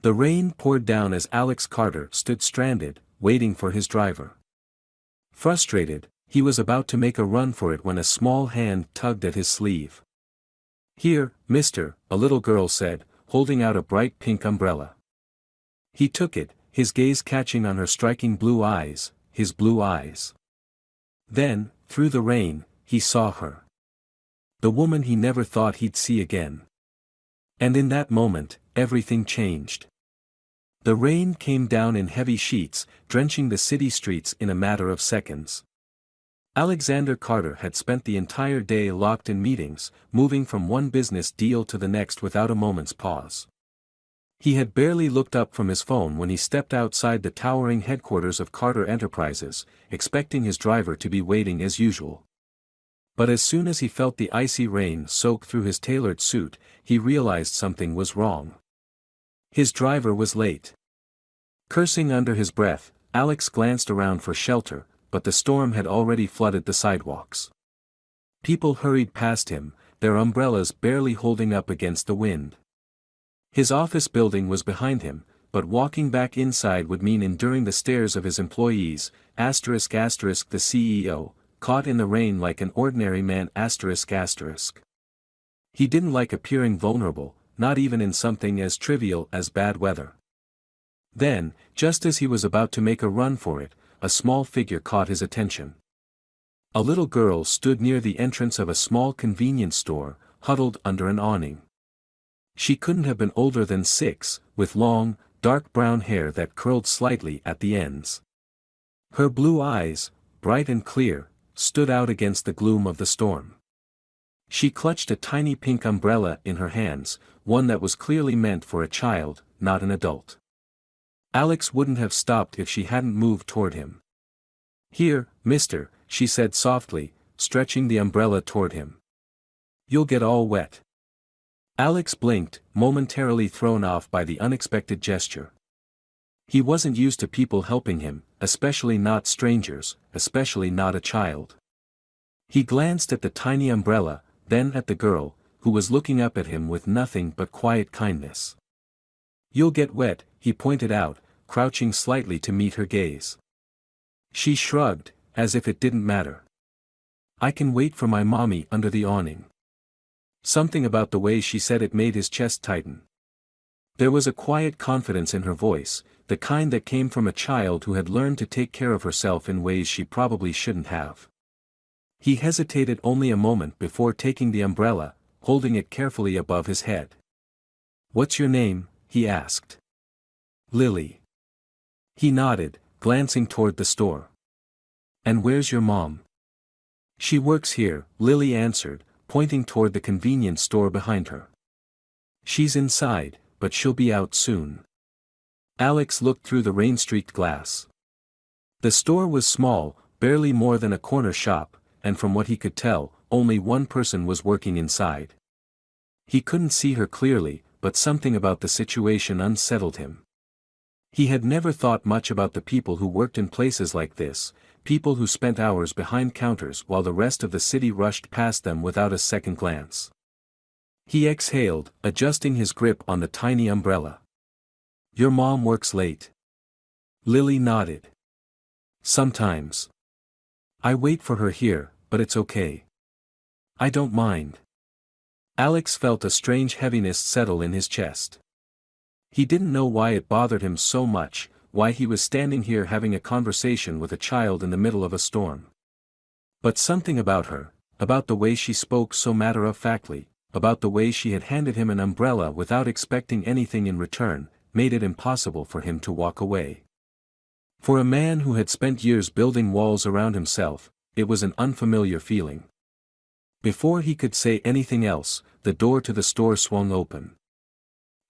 The rain poured down as Alex Carter stood stranded, waiting for his driver. Frustrated, he was about to make a run for it when a small hand tugged at his sleeve. "Here, mister," a little girl said, holding out a bright pink umbrella. He took it, his gaze catching on her striking blue eyes, his blue eyes. Then, through the rain, he saw her. The woman he never thought he'd see again. And in that moment, everything changed. The rain came down in heavy sheets, drenching the city streets in a matter of seconds. Alexander Carter had spent the entire day locked in meetings, moving from one business deal to the next without a moment's pause. He had barely looked up from his phone when he stepped outside the towering headquarters of Carter Enterprises, expecting his driver to be waiting as usual. But as soon as he felt the icy rain soak through his tailored suit, he realized something was wrong. His driver was late. Cursing under his breath, Alex glanced around for shelter, but the storm had already flooded the sidewalks. People hurried past him, their umbrellas barely holding up against the wind. His office building was behind him, but walking back inside would mean enduring the stares of his employees, *** the CEO, caught in the rain like an ordinary man ***. He didn't like appearing vulnerable, not even in something as trivial as bad weather. Then, just as he was about to make a run for it, a small figure caught his attention. A little girl stood near the entrance of a small convenience store, huddled under an awning. She couldn't have been older than 6, with long, dark brown hair that curled slightly at the ends. Her blue eyes, bright and clear, stood out against the gloom of the storm. She clutched a tiny pink umbrella in her hands, one that was clearly meant for a child, not an adult. Alex wouldn't have stopped if she hadn't moved toward him. "Here, mister," she said softly, stretching the umbrella toward him. "You'll get all wet." Alex blinked, momentarily thrown off by the unexpected gesture. He wasn't used to people helping him, especially not strangers, especially not a child. He glanced at the tiny umbrella, then at the girl, who was looking up at him with nothing but quiet kindness. "You'll get wet," he pointed out, crouching slightly to meet her gaze. She shrugged, as if it didn't matter. "I can wait for my mommy under the awning." Something about the way she said it made his chest tighten. There was a quiet confidence in her voice, the kind that came from a child who had learned to take care of herself in ways she probably shouldn't have. He hesitated only a moment before taking the umbrella, holding it carefully above his head. "What's your name?" he asked. "Lily." He nodded, glancing toward the store. "And where's your mom?" "She works here," Lily answered, pointing toward the convenience store behind her. "She's inside, but she'll be out soon." Alex looked through the rain-streaked glass. The store was small, barely more than a corner shop, and from what he could tell, only one person was working inside. He couldn't see her clearly, but something about the situation unsettled him. He had never thought much about the people who worked in places like this, people who spent hours behind counters while the rest of the city rushed past them without a second glance. He exhaled, adjusting his grip on the tiny umbrella. "Your mom works late?" Lily nodded. "Sometimes. I wait for her here, but it's okay. I don't mind." Alex felt a strange heaviness settle in his chest. He didn't know why it bothered him so much, why he was standing here having a conversation with a child in the middle of a storm. But something about her, about the way she spoke so matter-of-factly, about the way she had handed him an umbrella without expecting anything in return, made it impossible for him to walk away. For a man who had spent years building walls around himself, it was an unfamiliar feeling. Before he could say anything else, the door to the store swung open.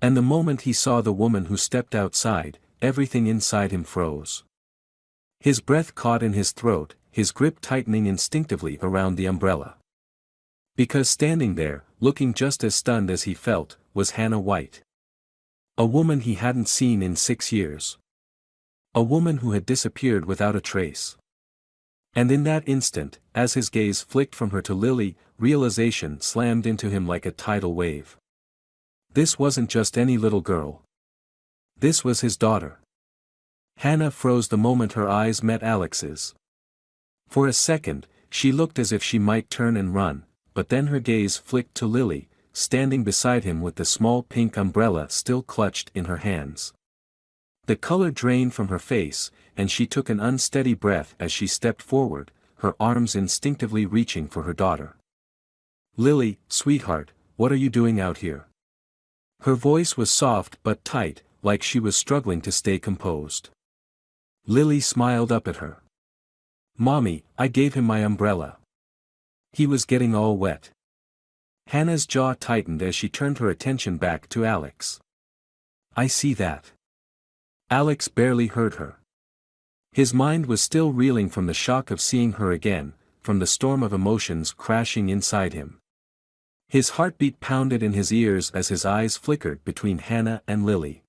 And the moment he saw the woman who stepped outside, everything inside him froze. His breath caught in his throat, his grip tightening instinctively around the umbrella. Because standing there, looking just as stunned as he felt, was Hannah White. A woman he hadn't seen in 6 years. A woman who had disappeared without a trace. And in that instant, as his gaze flicked from her to Lily, realization slammed into him like a tidal wave. This wasn't just any little girl. This was his daughter. Hannah froze the moment her eyes met Alex's. For a second, she looked as if she might turn and run, but then her gaze flicked to Lily, standing beside him with the small pink umbrella still clutched in her hands. The color drained from her face, and she took an unsteady breath as she stepped forward, her arms instinctively reaching for her daughter. "Lily, sweetheart, what are you doing out here?" Her voice was soft but tight, like she was struggling to stay composed. Lily smiled up at her. "Mommy, I gave him my umbrella. He was getting all wet." Hannah's jaw tightened as she turned her attention back to Alex. "I see that." Alex barely heard her. His mind was still reeling from the shock of seeing her again, from the storm of emotions crashing inside him. His heartbeat pounded in his ears as his eyes flickered between Hannah and Lily.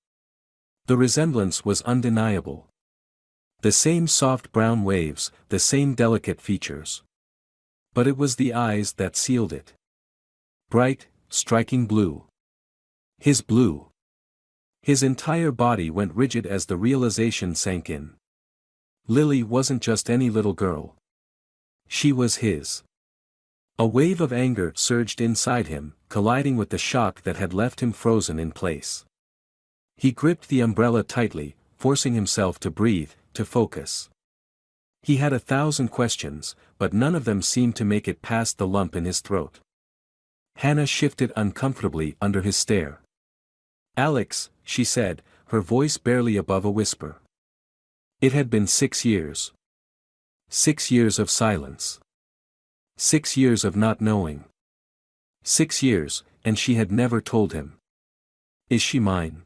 The resemblance was undeniable. The same soft brown waves, the same delicate features. But it was the eyes that sealed it. Bright, striking blue. His blue. His entire body went rigid as the realization sank in. Lily wasn't just any little girl. She was his. A wave of anger surged inside him, colliding with the shock that had left him frozen in place. He gripped the umbrella tightly, forcing himself to breathe, to focus. He had 1,000 questions, but none of them seemed to make it past the lump in his throat. Hannah shifted uncomfortably under his stare. "Alex," she said, her voice barely above a whisper. It had been 6 years. 6 years of silence. 6 years of not knowing. 6 years, and she had never told him. "Is she mine?"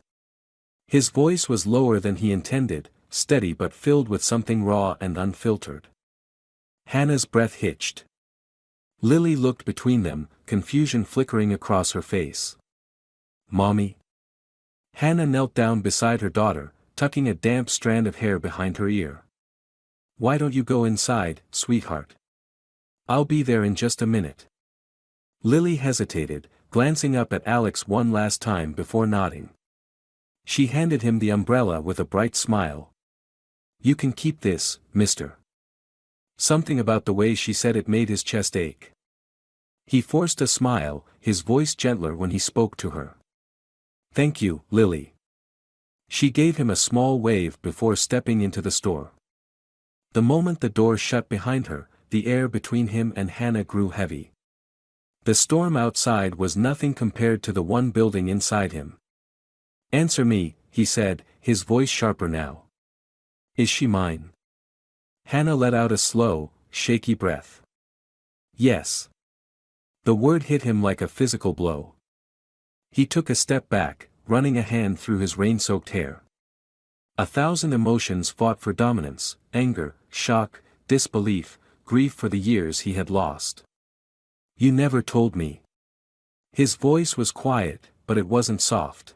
His voice was lower than he intended, steady but filled with something raw and unfiltered. Hannah's breath hitched. Lily looked between them, confusion flickering across her face. "Mommy?" Hannah knelt down beside her daughter, tucking a damp strand of hair behind her ear. "Why don't you go inside, sweetheart? I'll be there in just a minute." Lily hesitated, glancing up at Alex one last time before nodding. She handed him the umbrella with a bright smile. "You can keep this, mister." Something about the way she said it made his chest ache. He forced a smile, his voice gentler when he spoke to her. "Thank you, Lily." She gave him a small wave before stepping into the store. The moment the door shut behind her, the air between him and Hannah grew heavy. The storm outside was nothing compared to the one building inside him. "Answer me," he said, his voice sharper now. "Is she mine?" Hannah let out a slow, shaky breath. "Yes." The word hit him like a physical blow. He took a step back, running a hand through his rain-soaked hair. 1,000 emotions fought for dominance: anger, shock, disbelief, grief for the years he had lost. "You never told me." His voice was quiet, but it wasn't soft.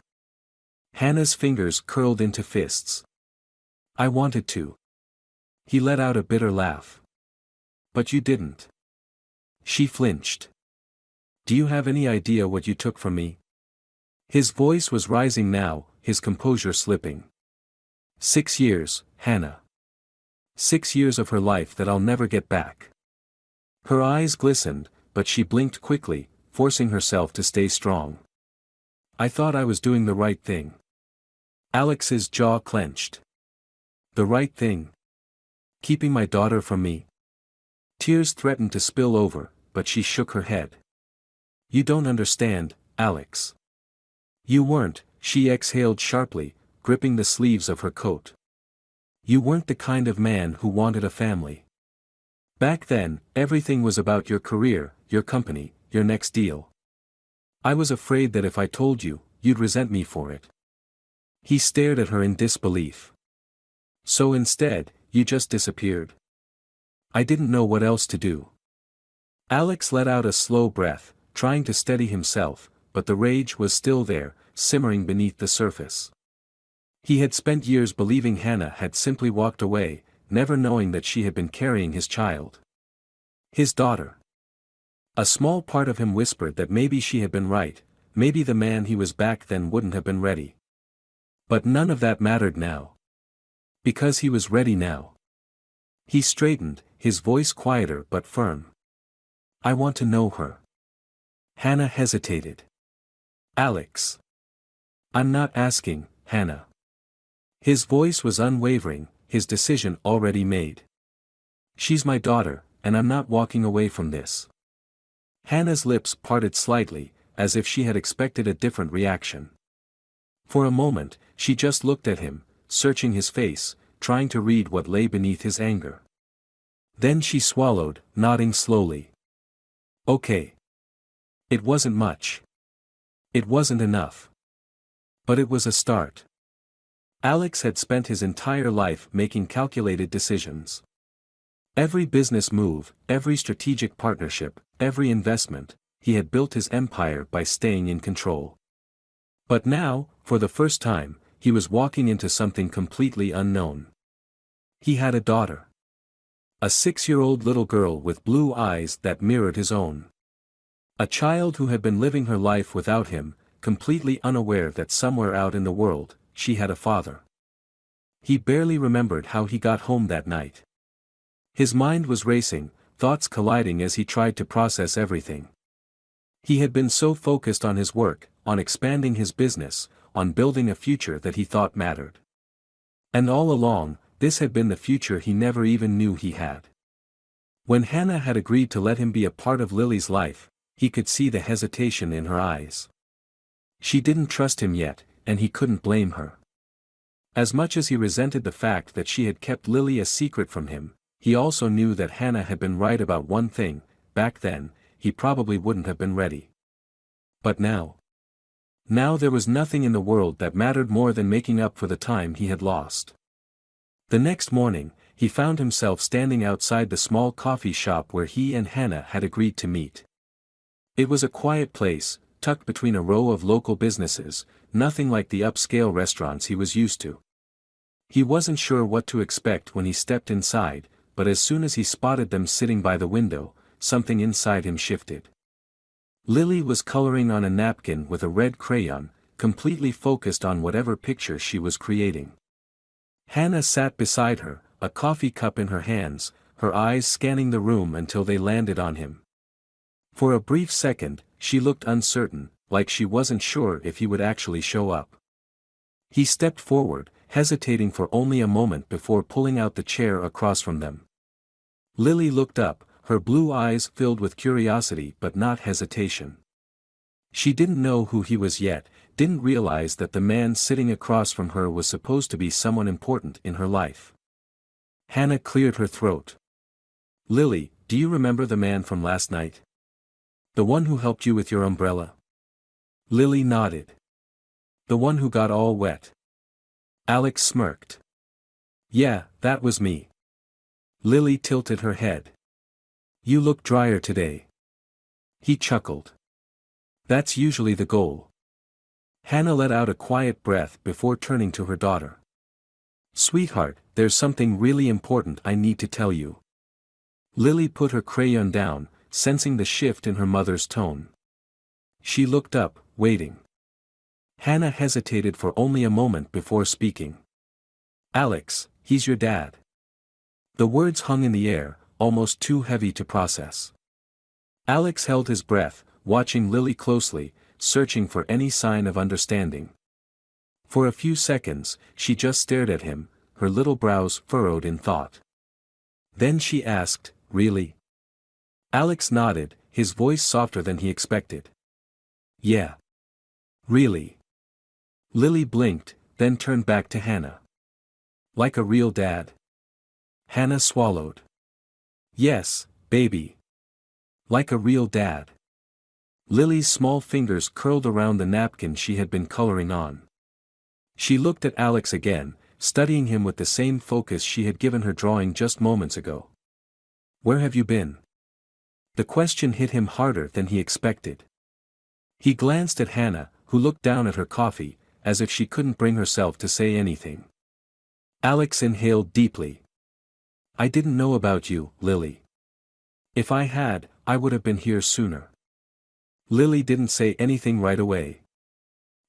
Hannah's fingers curled into fists. "I wanted to." He let out a bitter laugh. "But you didn't." She flinched. "Do you have any idea what you took from me?" His voice was rising now, his composure slipping. 6 years, Hannah. 6 years of her life that I'll never get back. Her eyes glistened, but she blinked quickly, forcing herself to stay strong. "I thought I was doing the right thing." Alex's jaw clenched. "The right thing? Keeping my daughter from me?" Tears threatened to spill over, but she shook her head. "You don't understand, Alex. You weren't," she exhaled sharply, gripping the sleeves of her coat. "You weren't the kind of man who wanted a family. Back then, everything was about your career, your company, your next deal. I was afraid that if I told you, you'd resent me for it." He stared at her in disbelief. "So instead, you just disappeared." "I didn't know what else to do." Alex let out a slow breath, trying to steady himself, but the rage was still there, simmering beneath the surface. He had spent years believing Hannah had simply walked away, never knowing that she had been carrying his child. His daughter. A small part of him whispered that maybe she had been right, maybe the man he was back then wouldn't have been ready. But none of that mattered now. Because he was ready now. He straightened, his voice quieter but firm. I want to know her. Hannah hesitated. Alex. I'm not asking, Hannah. His voice was unwavering, his decision already made. She's my daughter, and I'm not walking away from this. Hannah's lips parted slightly, as if she had expected a different reaction. For a moment, she just looked at him, searching his face, trying to read what lay beneath his anger. Then she swallowed, nodding slowly. Okay. It wasn't much. It wasn't enough. But it was a start. Alex had spent his entire life making calculated decisions. Every business move, every strategic partnership, every investment, he had built his empire by staying in control. But now, for the first time, he was walking into something completely unknown. He had a daughter. A 6-year-old little girl with blue eyes that mirrored his own. A child who had been living her life without him, completely unaware that somewhere out in the world, she had a father. He barely remembered how he got home that night. His mind was racing, thoughts colliding as he tried to process everything. He had been so focused on his work, on expanding his business, on building a future that he thought mattered. And all along, this had been the future he never even knew he had. When Hannah had agreed to let him be a part of Lily's life, he could see the hesitation in her eyes. She didn't trust him yet, and he couldn't blame her. As much as he resented the fact that she had kept Lily a secret from him, he also knew that Hannah had been right about one thing: back then, he probably wouldn't have been ready. But now? Now there was nothing in the world that mattered more than making up for the time he had lost. The next morning, he found himself standing outside the small coffee shop where he and Hannah had agreed to meet. It was a quiet place, tucked between a row of local businesses, nothing like the upscale restaurants he was used to. He wasn't sure what to expect when he stepped inside, but as soon as he spotted them sitting by the window, something inside him shifted. Lily was coloring on a napkin with a red crayon, completely focused on whatever picture she was creating. Hannah sat beside her, a coffee cup in her hands, her eyes scanning the room until they landed on him. For a brief second, she looked uncertain, like she wasn't sure if he would actually show up. He stepped forward, hesitating for only a moment before pulling out the chair across from them. Lily looked up, her blue eyes filled with curiosity but not hesitation. She didn't know who he was yet, didn't realize that the man sitting across from her was supposed to be someone important in her life. Hannah cleared her throat. Lily, do you remember the man from last night? The one who helped you with your umbrella? Lily nodded. The one who got all wet. Alex smirked. Yeah, that was me. Lily tilted her head. You look drier today. He chuckled. That's usually the goal. Hannah let out a quiet breath before turning to her daughter. Sweetheart, there's something really important I need to tell you. Lily put her crayon down, sensing the shift in her mother's tone. She looked up, waiting. Hannah hesitated for only a moment before speaking. Alex, he's your dad. The words hung in the air, almost too heavy to process. Alex held his breath, watching Lily closely, searching for any sign of understanding. For a few seconds, she just stared at him, her little brows furrowed in thought. Then she asked, Really? Alex nodded, his voice softer than he expected. Yeah. Really? Lily blinked, then turned back to Hannah. Like a real dad? Hannah swallowed. Yes, baby. Like a real dad. Lily's small fingers curled around the napkin she had been coloring on. She looked at Alex again, studying him with the same focus she had given her drawing just moments ago. Where have you been? The question hit him harder than he expected. He glanced at Hannah, who looked down at her coffee, as if she couldn't bring herself to say anything. Alex inhaled deeply. I didn't know about you, Lily. If I had, I would have been here sooner. Lily didn't say anything right away.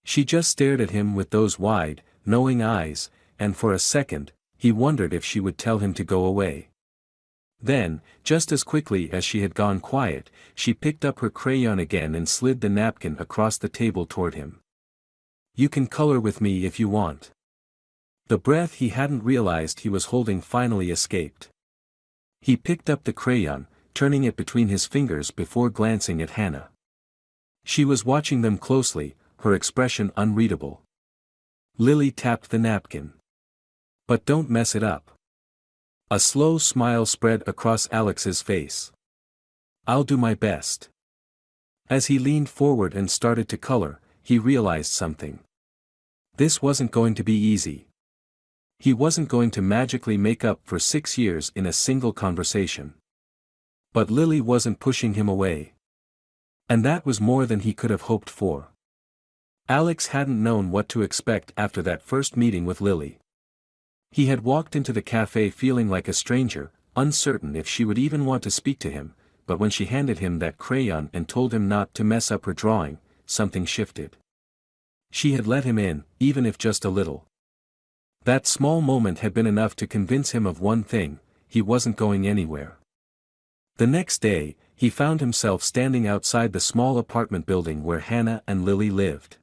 She just stared at him with those wide, knowing eyes, and for a second, he wondered if she would tell him to go away. Then, just as quickly as she had gone quiet, she picked up her crayon again and slid the napkin across the table toward him. "You can color with me if you want." The breath he hadn't realized he was holding finally escaped. He picked up the crayon, turning it between his fingers before glancing at Hannah. She was watching them closely, her expression unreadable. Lily tapped the napkin. "But don't mess it up." A slow smile spread across Alex's face. "I'll do my best." As he leaned forward and started to color, he realized something. This wasn't going to be easy. He wasn't going to magically make up for 6 years in a single conversation. But Lily wasn't pushing him away. And that was more than he could have hoped for. Alex hadn't known what to expect after that first meeting with Lily. He had walked into the cafe feeling like a stranger, uncertain if she would even want to speak to him, but when she handed him that crayon and told him not to mess up her drawing, something shifted. She had let him in, even if just a little. That small moment had been enough to convince him of one thing: he wasn't going anywhere. The next day, he found himself standing outside the small apartment building where Hannah and Lily lived.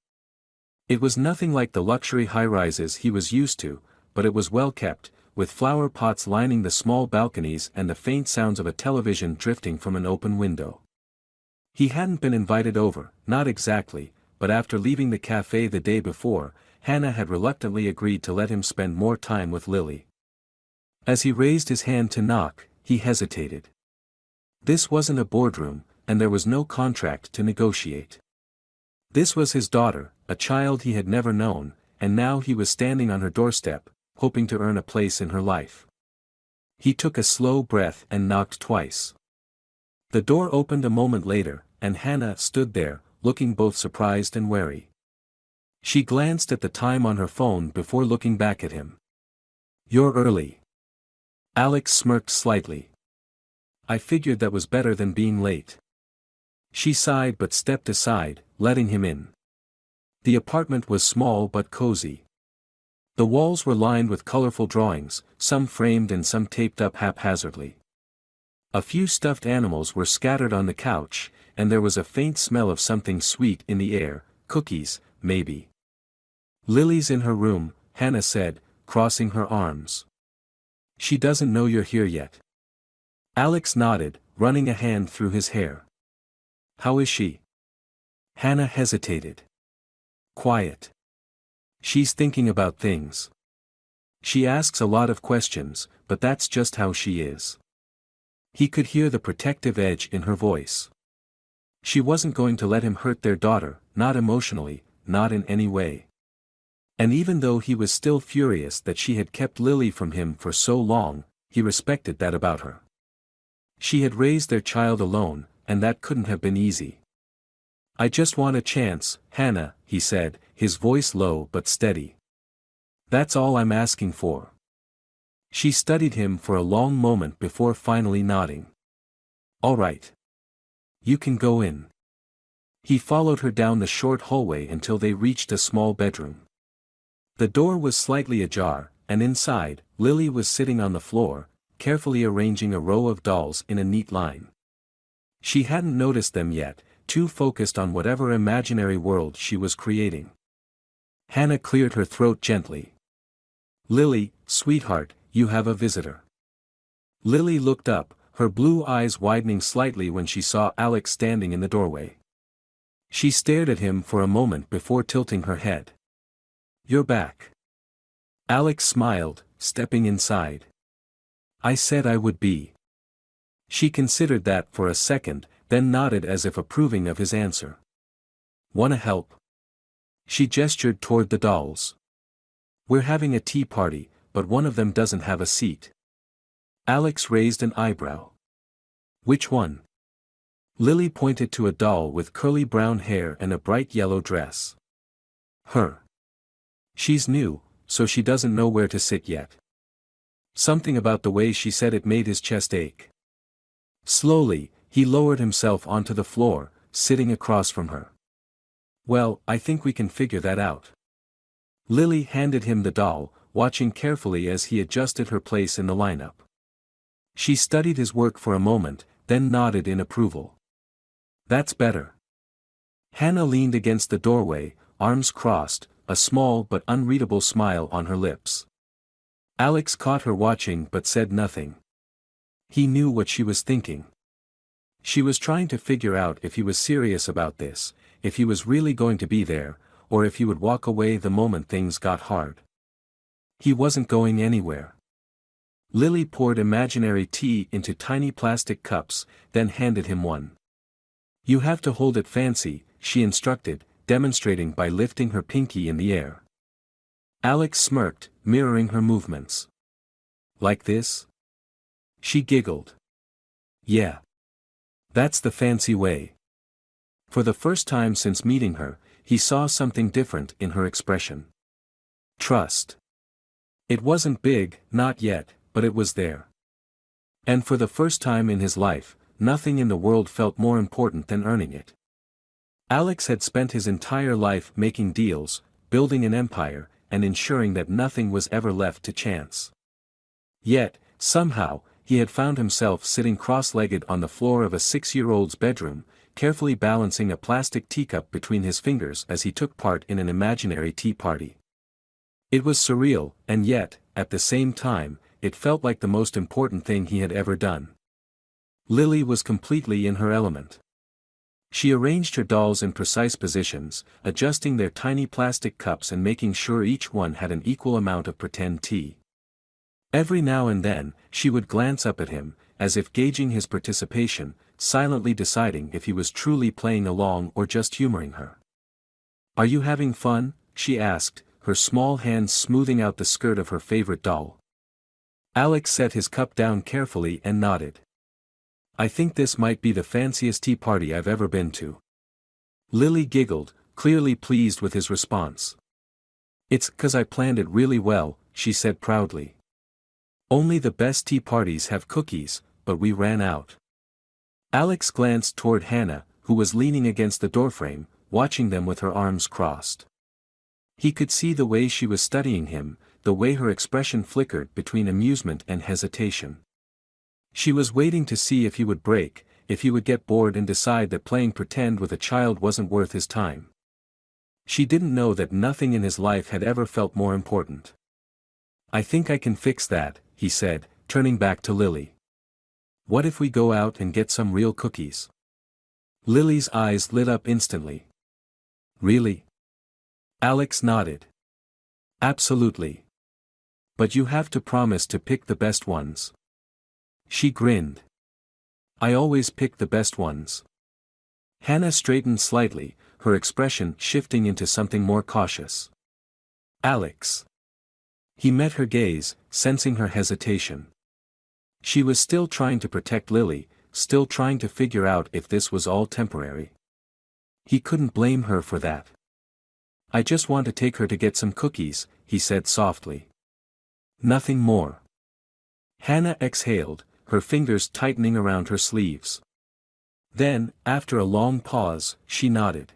It was nothing like the luxury high-rises he was used to, but it was well kept, with flower pots lining the small balconies and the faint sounds of a television drifting from an open window. He hadn't been invited over, not exactly, but after leaving the cafe the day before, Hannah had reluctantly agreed to let him spend more time with Lily. As he raised his hand to knock, he hesitated. This wasn't a boardroom, and there was no contract to negotiate. This was his daughter, a child he had never known, and now he was standing on her doorstep, hoping to earn a place in her life. He took a slow breath and knocked twice. The door opened a moment later, and Hannah stood there, looking both surprised and wary. She glanced at the time on her phone before looking back at him. "You're early." Alex smirked slightly. "I figured that was better than being late." She sighed but stepped aside, letting him in. The apartment was small but cozy. The walls were lined with colorful drawings, some framed and some taped up haphazardly. A few stuffed animals were scattered on the couch, and there was a faint smell of something sweet in the air, cookies, maybe. "Lily's in her room," Hannah said, crossing her arms. "She doesn't know you're here yet." Alex nodded, running a hand through his hair. "How is she?" Hannah hesitated. "Quiet. She's thinking about things. She asks a lot of questions, but that's just how she is." He could hear the protective edge in her voice. She wasn't going to let him hurt their daughter, not emotionally, not in any way. And even though he was still furious that she had kept Lily from him for so long, he respected that about her. She had raised their child alone, and that couldn't have been easy. "I just want a chance, Hannah," he said, his voice low but steady. "That's all I'm asking for." She studied him for a long moment before finally nodding. "All right. You can go in." He followed her down the short hallway until they reached a small bedroom. The door was slightly ajar, and inside, Lily was sitting on the floor, carefully arranging a row of dolls in a neat line. She hadn't noticed them yet, too focused on whatever imaginary world she was creating. Hannah cleared her throat gently. "Lily, sweetheart, you have a visitor." Lily looked up, her blue eyes widening slightly when she saw Alex standing in the doorway. She stared at him for a moment before tilting her head. "You're back." Alex smiled, stepping inside. "I said I would be." She considered that for a second, then nodded as if approving of his answer. "Wanna help?" She gestured toward the dolls. "We're having a tea party, but one of them doesn't have a seat." Alex raised an eyebrow. "Which one?" Lily pointed to a doll with curly brown hair and a bright yellow dress. "Her. She's new, so she doesn't know where to sit yet." Something about the way she said it made his chest ache. Slowly, he lowered himself onto the floor, sitting across from her. "Well, I think we can figure that out." Lily handed him the doll, watching carefully as he adjusted her place in the lineup. She studied his work for a moment, then nodded in approval. That's better. Hannah leaned against the doorway, arms crossed, a small but unreadable smile on her lips. Alex caught her watching but said nothing. He knew what she was thinking. She was trying to figure out if he was serious about this, if he was really going to be there, or if he would walk away the moment things got hard. He wasn't going anywhere. Lily poured imaginary tea into tiny plastic cups, then handed him one. You have to hold it fancy, she instructed, demonstrating by lifting her pinky in the air. Alex smirked, mirroring her movements. Like this? She giggled. Yeah. That's the fancy way. For the first time since meeting her, he saw something different in her expression. Trust. It wasn't big, not yet, but it was there. And for the first time in his life, nothing in the world felt more important than earning it. Alex had spent his entire life making deals, building an empire, and ensuring that nothing was ever left to chance. Yet, somehow, he had found himself sitting cross-legged on the floor of a 6-year-old's bedroom, carefully balancing a plastic teacup between his fingers as he took part in an imaginary tea party. It was surreal, and yet, at the same time, it felt like the most important thing he had ever done. Lily was completely in her element. She arranged her dolls in precise positions, adjusting their tiny plastic cups and making sure each one had an equal amount of pretend tea. Every now and then, she would glance up at him, as if gauging his participation, silently deciding if he was truly playing along or just humoring her. Are you having fun? She asked, her small hands smoothing out the skirt of her favorite doll. Alex set his cup down carefully and nodded. I think this might be the fanciest tea party I've ever been to. Lily giggled, clearly pleased with his response. It's 'cause I planned it really well, she said proudly. Only the best tea parties have cookies, but we ran out. Alex glanced toward Hannah, who was leaning against the doorframe, watching them with her arms crossed. He could see the way she was studying him, the way her expression flickered between amusement and hesitation. She was waiting to see if he would break, if he would get bored and decide that playing pretend with a child wasn't worth his time. She didn't know that nothing in his life had ever felt more important. I think I can fix that, he said, turning back to Lily. What if we go out and get some real cookies? Lily's eyes lit up instantly. Really? Alex nodded. Absolutely. But you have to promise to pick the best ones. She grinned. I always pick the best ones. Hannah straightened slightly, her expression shifting into something more cautious. Alex. He met her gaze, sensing her hesitation. She was still trying to protect Lily, still trying to figure out if this was all temporary. He couldn't blame her for that. I just want to take her to get some cookies, he said softly. Nothing more. Hannah exhaled, her fingers tightening around her sleeves. Then, after a long pause, she nodded.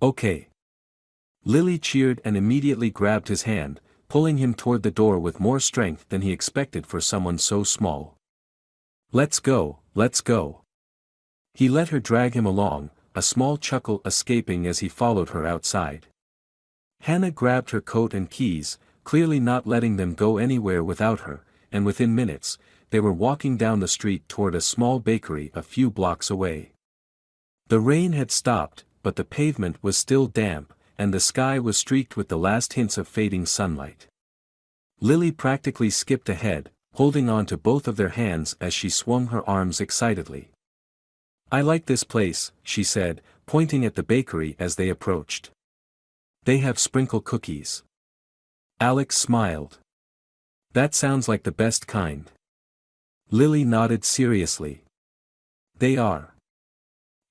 Okay. Lily cheered and immediately grabbed his hand, pulling him toward the door with more strength than he expected for someone so small. Let's go, let's go. He let her drag him along, a small chuckle escaping as he followed her outside. Hannah grabbed her coat and keys, clearly not letting them go anywhere without her, and within minutes, they were walking down the street toward a small bakery a few blocks away. The rain had stopped, but the pavement was still damp, and the sky was streaked with the last hints of fading sunlight. Lily practically skipped ahead, holding on to both of their hands as she swung her arms excitedly. I like this place, she said, pointing at the bakery as they approached. They have sprinkle cookies. Alex smiled. That sounds like the best kind. Lily nodded seriously. They are.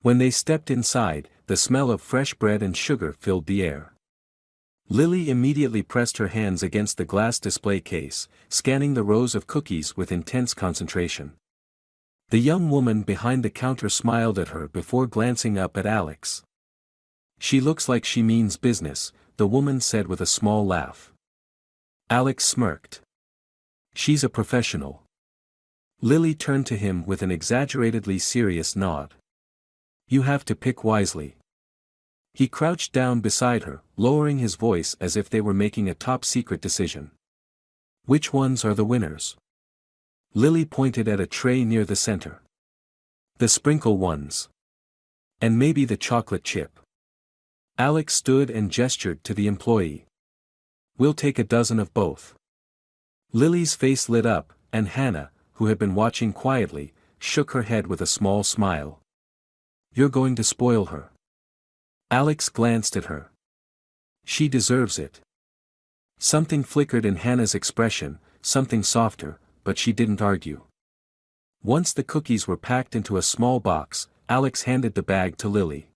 When they stepped inside, the smell of fresh bread and sugar filled the air. Lily immediately pressed her hands against the glass display case, scanning the rows of cookies with intense concentration. The young woman behind the counter smiled at her before glancing up at Alex. She looks like she means business, the woman said with a small laugh. Alex smirked. She's a professional. Lily turned to him with an exaggeratedly serious nod. You have to pick wisely. He crouched down beside her, lowering his voice as if they were making a top-secret decision. Which ones are the winners? Lily pointed at a tray near the center. The sprinkle ones. And maybe the chocolate chip. Alex stood and gestured to the employee. We'll take a dozen of both. Lily's face lit up, and Hannah, who had been watching quietly, shook her head with a small smile. You're going to spoil her. Alex glanced at her. She deserves it. Something flickered in Hannah's expression, something softer, but she didn't argue. Once the cookies were packed into a small box, Alex handed the bag to Lily.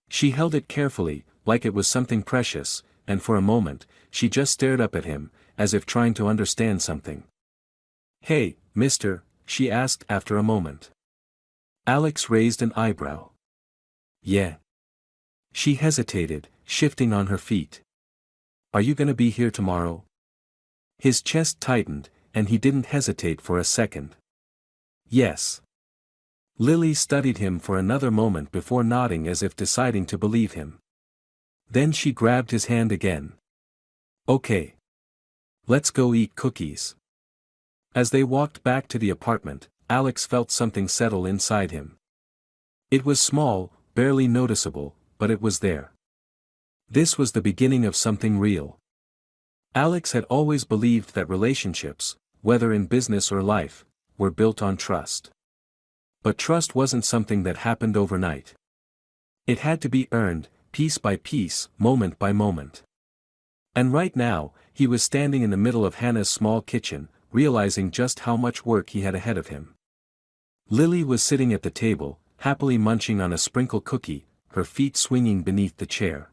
She held it carefully, like it was something precious, and for a moment, she just stared up at him, as if trying to understand something. Hey, mister, she asked after a moment. Alex raised an eyebrow. Yeah. She hesitated, shifting on her feet. Are you gonna be here tomorrow? His chest tightened, and he didn't hesitate for a second. Yes. Lily studied him for another moment before nodding as if deciding to believe him. Then she grabbed his hand again. Okay. Let's go eat cookies. As they walked back to the apartment, Alex felt something settle inside him. It was small, barely noticeable, but it was there. This was the beginning of something real. Alex had always believed that relationships, whether in business or life, were built on trust. But trust wasn't something that happened overnight. It had to be earned, piece by piece, moment by moment. And right now, he was standing in the middle of Hannah's small kitchen, realizing just how much work he had ahead of him. Lily was sitting at the table, happily munching on a sprinkle cookie, her feet swinging beneath the chair.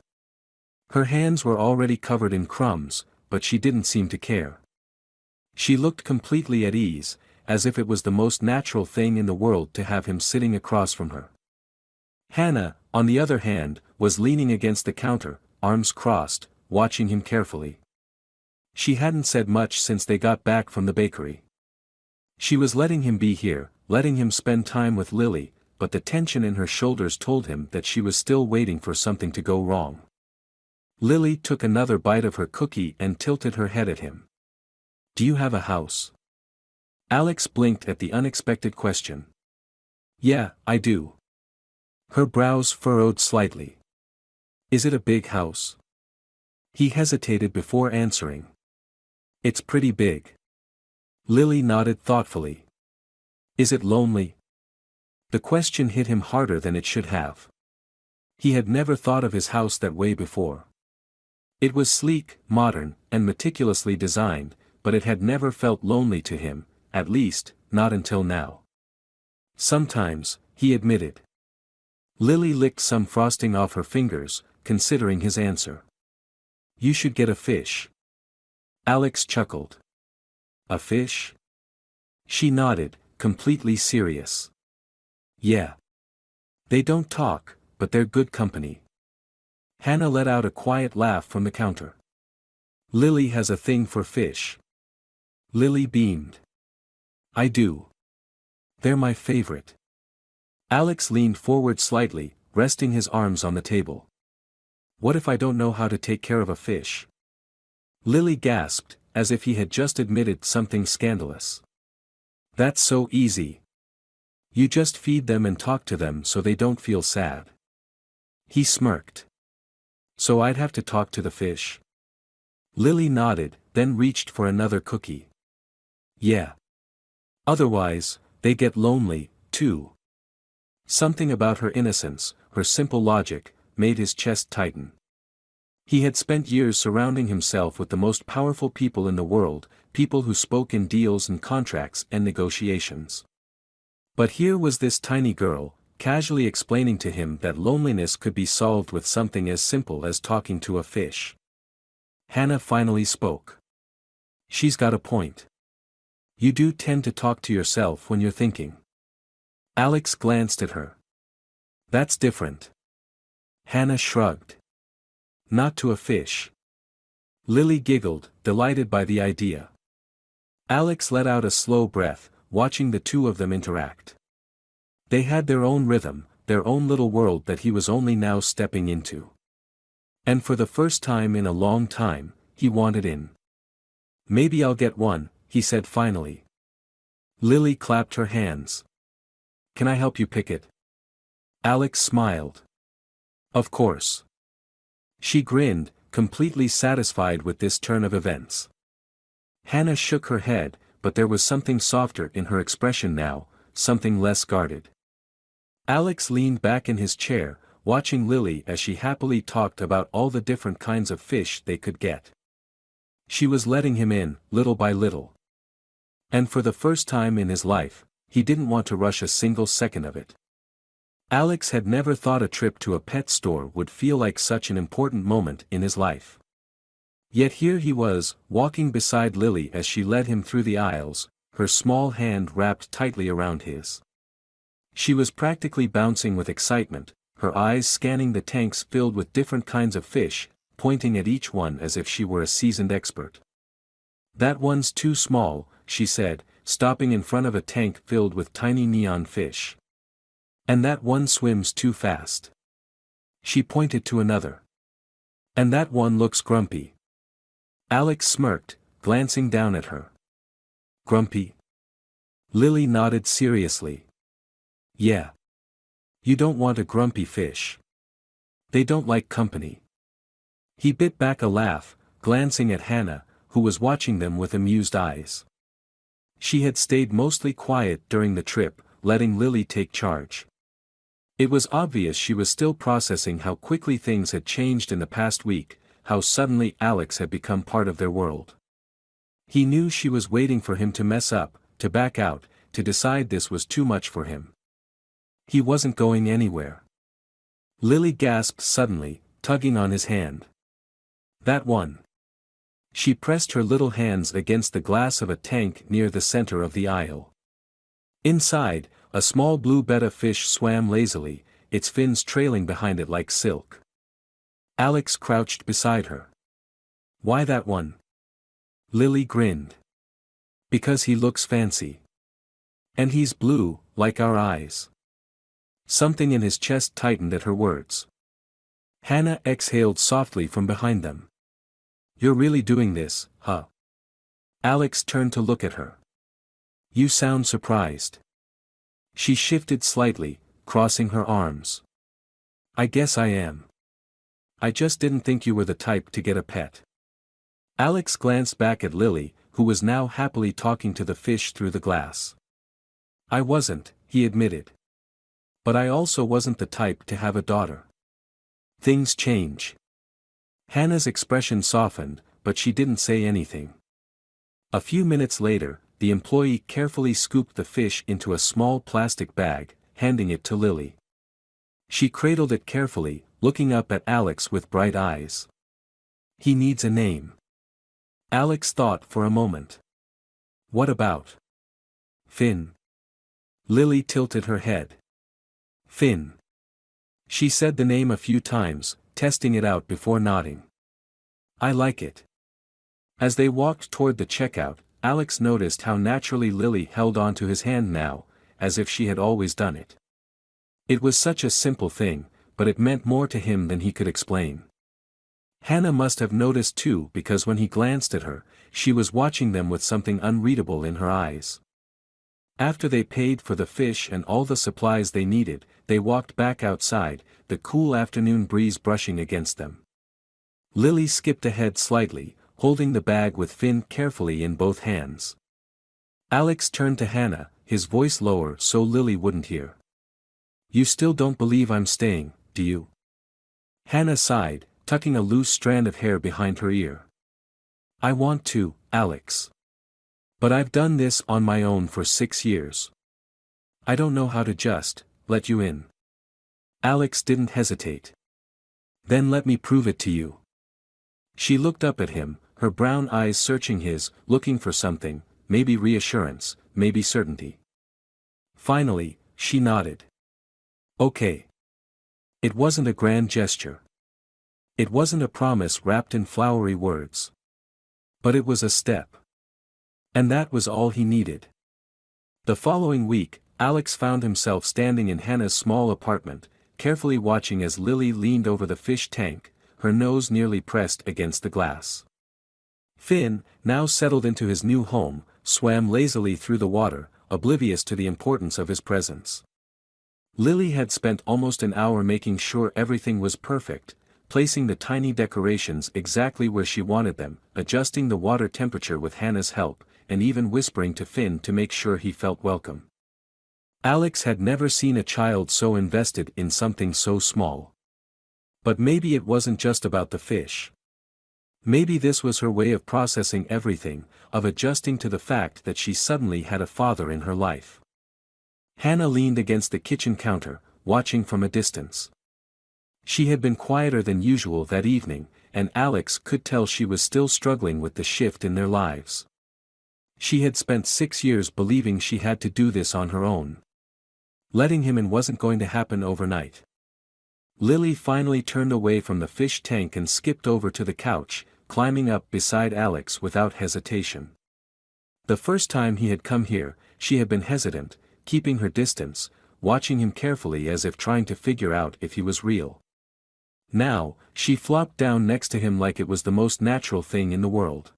Her hands were already covered in crumbs, but she didn't seem to care. She looked completely at ease, as if it was the most natural thing in the world to have him sitting across from her. Hannah, on the other hand, was leaning against the counter, arms crossed, watching him carefully. She hadn't said much since they got back from the bakery. She was letting him be here, letting him spend time with Lily, but the tension in her shoulders told him that she was still waiting for something to go wrong. Lily took another bite of her cookie and tilted her head at him. Do you have a house? Alex blinked at the unexpected question. Yeah, I do. Her brows furrowed slightly. Is it a big house? He hesitated before answering. It's pretty big. Lily nodded thoughtfully. Is it lonely? The question hit him harder than it should have. He had never thought of his house that way before. It was sleek, modern, and meticulously designed, but it had never felt lonely to him, at least, not until now. Sometimes, he admitted. Lily licked some frosting off her fingers, considering his answer. You should get a fish. Alex chuckled. A fish? She nodded, completely serious. Yeah. They don't talk, but they're good company. Hannah let out a quiet laugh from the counter. Lily has a thing for fish. Lily beamed. I do. They're my favorite. Alex leaned forward slightly, resting his arms on the table. What if I don't know how to take care of a fish? Lily gasped, as if he had just admitted something scandalous. That's so easy. You just feed them and talk to them so they don't feel sad. He smirked. So I'd have to talk to the fish? Lily nodded, then reached for another cookie. Yeah. Otherwise, they get lonely, too. Something about her innocence, her simple logic, made his chest tighten. He had spent years surrounding himself with the most powerful people in the world, people who spoke in deals and contracts and negotiations. But here was this tiny girl, casually explaining to him that loneliness could be solved with something as simple as talking to a fish. Hannah finally spoke. She's got a point. You do tend to talk to yourself when you're thinking. Alex glanced at her. That's different. Hannah shrugged. Not to a fish. Lily giggled, delighted by the idea. Alex let out a slow breath, watching the two of them interact. They had their own rhythm, their own little world that he was only now stepping into. And for the first time in a long time, he wanted in. Maybe I'll get one, he said finally. Lily clapped her hands. Can I help you pick it? Alex smiled. Of course. She grinned, completely satisfied with this turn of events. Hannah shook her head, but there was something softer in her expression now, something less guarded. Alex leaned back in his chair, watching Lily as she happily talked about all the different kinds of fish they could get. She was letting him in, little by little. And for the first time in his life, he didn't want to rush a single second of it. Alex had never thought a trip to a pet store would feel like such an important moment in his life. Yet here he was, walking beside Lily as she led him through the aisles, her small hand wrapped tightly around his. She was practically bouncing with excitement, her eyes scanning the tanks filled with different kinds of fish, pointing at each one as if she were a seasoned expert. That one's too small, she said, stopping in front of a tank filled with tiny neon fish. And that one swims too fast. She pointed to another. And that one looks grumpy. Alex smirked, glancing down at her. Grumpy? Lily nodded seriously. Yeah. You don't want a grumpy fish. They don't like company. He bit back a laugh, glancing at Hannah, who was watching them with amused eyes. She had stayed mostly quiet during the trip, letting Lily take charge. It was obvious she was still processing how quickly things had changed in the past week, how suddenly Alex had become part of their world. He knew she was waiting for him to mess up, to back out, to decide this was too much for him. He wasn't going anywhere. Lily gasped suddenly, tugging on his hand. That one. She pressed her little hands against the glass of a tank near the center of the aisle. Inside, a small blue betta fish swam lazily, its fins trailing behind it like silk. Alex crouched beside her. Why that one? Lily grinned. Because he looks fancy. And he's blue, like our eyes. Something in his chest tightened at her words. Hannah exhaled softly from behind them. You're really doing this, huh? Alex turned to look at her. You sound surprised. She shifted slightly, crossing her arms. I guess I am. I just didn't think you were the type to get a pet. Alex glanced back at Lily, who was now happily talking to the fish through the glass. I wasn't, he admitted. But I also wasn't the type to have a daughter. Things change. Hannah's expression softened, but she didn't say anything. A few minutes later, the employee carefully scooped the fish into a small plastic bag, handing it to Lily. She cradled it carefully, looking up at Alex with bright eyes. He needs a name. Alex thought for a moment. What about Finn? Lily tilted her head. Finn. She said the name a few times, testing it out before nodding. I like it. As they walked toward the checkout, Alex noticed how naturally Lily held onto his hand now, as if she had always done it. It was such a simple thing, but it meant more to him than he could explain. Hannah must have noticed too because when he glanced at her, she was watching them with something unreadable in her eyes. After they paid for the fish and all the supplies they needed, they walked back outside, the cool afternoon breeze brushing against them. Lily skipped ahead slightly, holding the bag with Finn carefully in both hands. Alex turned to Hannah, his voice lower so Lily wouldn't hear. You still don't believe I'm staying, do you? Hannah sighed, tucking a loose strand of hair behind her ear. I want to, Alex. But I've done this on my own for 6 years. I don't know how to just let you in. Alex didn't hesitate. Then let me prove it to you. She looked up at him, her brown eyes searching his, looking for something, maybe reassurance, maybe certainty. Finally, she nodded. Okay. It wasn't a grand gesture. It wasn't a promise wrapped in flowery words. But it was a step. And that was all he needed. The following week, Alex found himself standing in Hannah's small apartment, carefully watching as Lily leaned over the fish tank, her nose nearly pressed against the glass. Finn, now settled into his new home, swam lazily through the water, oblivious to the importance of his presence. Lily had spent almost an hour making sure everything was perfect, placing the tiny decorations exactly where she wanted them, adjusting the water temperature with Hannah's help, and even whispering to Finn to make sure he felt welcome. Alex had never seen a child so invested in something so small. But maybe it wasn't just about the fish. Maybe this was her way of processing everything, of adjusting to the fact that she suddenly had a father in her life. Hannah leaned against the kitchen counter, watching from a distance. She had been quieter than usual that evening, and Alex could tell she was still struggling with the shift in their lives. She had spent 6 years believing she had to do this on her own. Letting him in wasn't going to happen overnight. Lily finally turned away from the fish tank and skipped over to the couch, climbing up beside Alex without hesitation. The first time he had come here, she had been hesitant, keeping her distance, watching him carefully as if trying to figure out if he was real. Now, she flopped down next to him like it was the most natural thing in the world.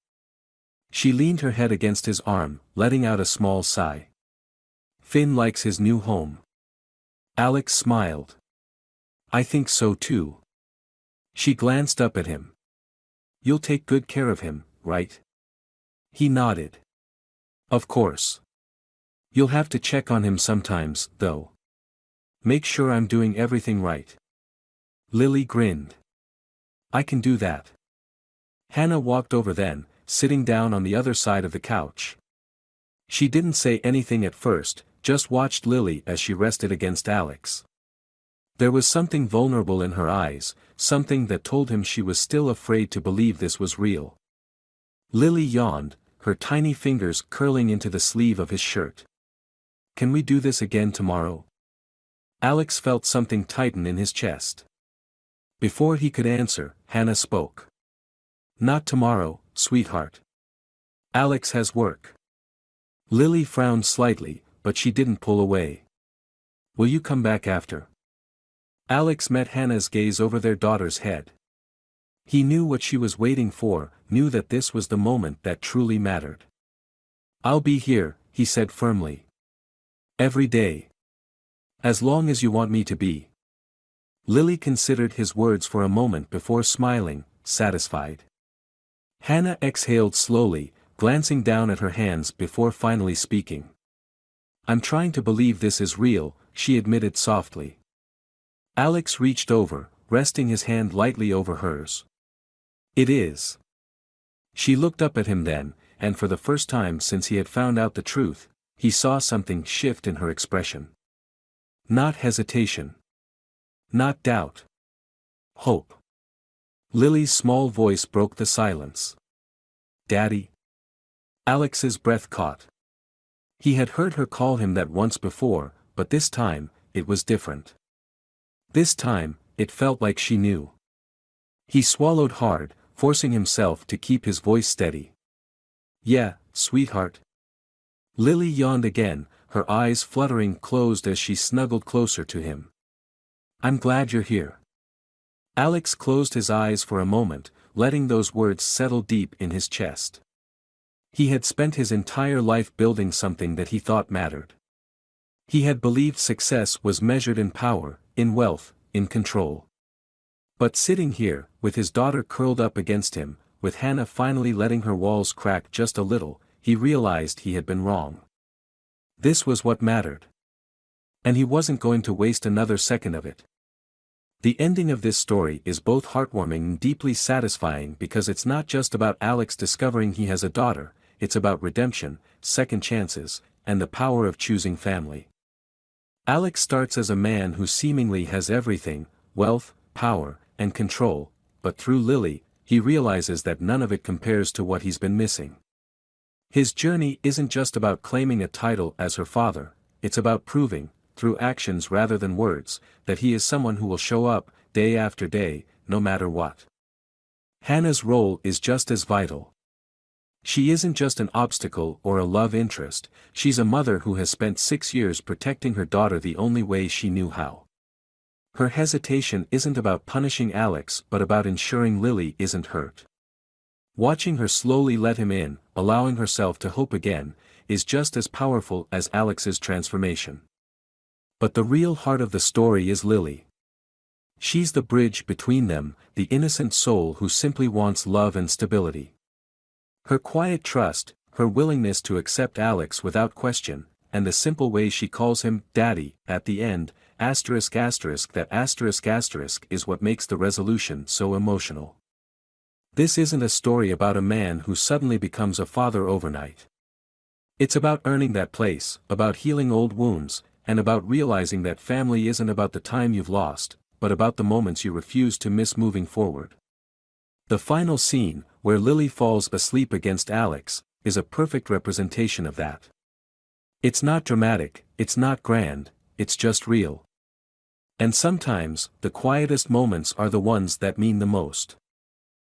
She leaned her head against his arm, letting out a small sigh. Finn likes his new home. Alex smiled. I think so too. She glanced up at him. You'll take good care of him, right? He nodded. Of course. You'll have to check on him sometimes, though. Make sure I'm doing everything right. Lily grinned. I can do that. Hannah walked over then, sitting down on the other side of the couch. She didn't say anything at first, just watched Lily as she rested against Alex. There was something vulnerable in her eyes, something that told him she was still afraid to believe this was real. Lily yawned, her tiny fingers curling into the sleeve of his shirt. Can we do this again tomorrow? Alex felt something tighten in his chest. Before he could answer, Hannah spoke. Not tomorrow, sweetheart. Alex has work. Lily frowned slightly, but she didn't pull away. Will you come back after? Alex met Hannah's gaze over their daughter's head. He knew what she was waiting for, knew that this was the moment that truly mattered. I'll be here, he said firmly. Every day. As long as you want me to be. Lily considered his words for a moment before smiling, satisfied. Hannah exhaled slowly, glancing down at her hands before finally speaking. I'm trying to believe this is real, she admitted softly. Alex reached over, resting his hand lightly over hers. It is. She looked up at him then, and for the first time since he had found out the truth, he saw something shift in her expression. Not hesitation. Not doubt. Hope. Lily's small voice broke the silence. Daddy? Alex's breath caught. He had heard her call him that once before, but this time, it was different. This time, it felt like she knew. He swallowed hard, forcing himself to keep his voice steady. Yeah, sweetheart. Lily yawned again, her eyes fluttering closed as she snuggled closer to him. I'm glad you're here. Alex closed his eyes for a moment, letting those words settle deep in his chest. He had spent his entire life building something that he thought mattered. He had believed success was measured in power, in wealth, in control. But sitting here, with his daughter curled up against him, with Hannah finally letting her walls crack just a little, he realized he had been wrong. This was what mattered. And he wasn't going to waste another second of it. The ending of this story is both heartwarming and deeply satisfying because it's not just about Alex discovering he has a daughter, it's about redemption, second chances, and the power of choosing family. Alex starts as a man who seemingly has everything, wealth, power, and control, but through Lily, he realizes that none of it compares to what he's been missing. His journey isn't just about claiming a title as her father, it's about proving, through actions rather than words, that he is someone who will show up, day after day, no matter what. Hannah's role is just as vital. She isn't just an obstacle or a love interest, she's a mother who has spent 6 years protecting her daughter the only way she knew how. Her hesitation isn't about punishing Alex but about ensuring Lily isn't hurt. Watching her slowly let him in, allowing herself to hope again, is just as powerful as Alex's transformation. But the real heart of the story is Lily. She's the bridge between them, the innocent soul who simply wants love and stability. Her quiet trust, her willingness to accept Alex without question, and the simple way she calls him Daddy at the end, that is what makes the resolution so emotional. This isn't a story about a man who suddenly becomes a father overnight. It's about earning that place, about healing old wounds, and about realizing that family isn't about the time you've lost, but about the moments you refuse to miss moving forward. The final scene, where Lily falls asleep against Alex, is a perfect representation of that. It's not dramatic, it's not grand, it's just real. And sometimes, the quietest moments are the ones that mean the most.